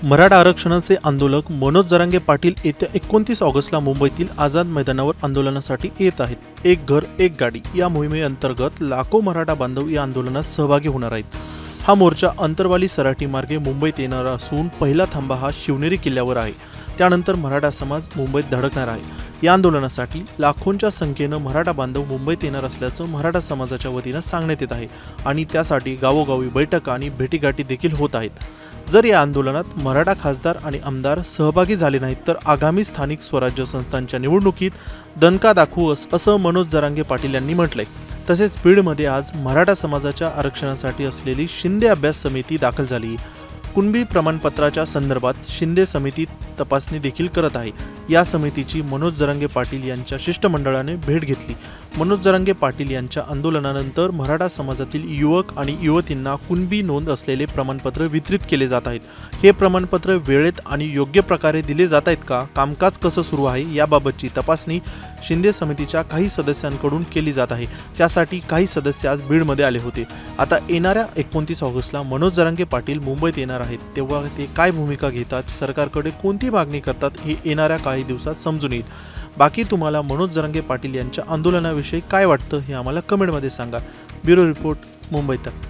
मराठा आरक्षणाचे आंदोलक मनोज जरांगे पाटील येत्या 29 ऑगस्टला मुंबईतील आझाद मैदानावर आंदोलनासाठी येत आहेत। एक घर एक गाडी या मोहिमेअंतर्गत लाखो मराठा बांधव या आंदोलनात सहभागी होणार आहेत। हा मोर्चा अंतरवाली सराटी मार्गे मुंबईत येणार असून पहिला थांबा हा शिवनेरी किल्ल्यावर आहे। त्यानंतर मराठा समाज मुंबईत धडकणार आहे। या आंदोलनासाठी लाखोंच्या संख्येने मराठा बांधव मुंबईत येणार असल्याचं मराठा समाजाच्या वतीने सांगण्यात येत आहे आणि त्यासाठी गावोगावी बैठका आणि भेटीगाठी देखील होत आहेत। जर या आंदोलनात मराठा खासदार आणि आमदार सहभागी झाले नाहीत तर आगामी स्थानिक स्वराज्य संस्थांच्या निवडणुकीत दणका दाखवू असं मनोज जरांगे पाटील यांनी म्हटलंय। तसेच बीडमध्ये आज मराठा समाजाच्या आरक्षणासाठी असलेली शिंदे अभ्यास समिती दाखल झाली। कुणबी प्रमाणपत्राच्या संदर्भात शिंदे समिती तपासणी देखील करत आहे। या समितीची मनोज जरांगे पाटील यांच्या शिष्टमंडळाने भेट घेतली। मनोज जरांगे पाटील यांच्या आंदोलनानंतर मराठा समाजातील युवक आणि युवतींना कुणबी नोंद असलेले प्रमाणपत्र वितरित केले जात आहेत। हे प्रमाणपत्र वेळेत आणि योग्य प्रकारे दिले जात आहेत का, कामकाज कसं सुरू आहे याबाबतची तपासणी शिंदे समितीच्या काही सदस्यांकडून केली जात आहे। त्यासाठी काही सदस्य आज बीडमध्ये आले होते। आता येणाऱ्या 29 ऑगस्टला मनोज जरांगे पाटील मुंबईत येणार आहेत, तेव्हा ते काय भूमिका घेतात, सरकारकडे कोणती मागणी करतात हे येणाऱ्या काही दिवसात समजून येईल। बाकी तुम्हाला मनोज जरांगे पाटील यांच्या आंदोलनाविषयी काय वाटतं हे आम्हाला कमेंटमध्ये सांगा। ब्युरो रिपोर्ट, मुंबई तक।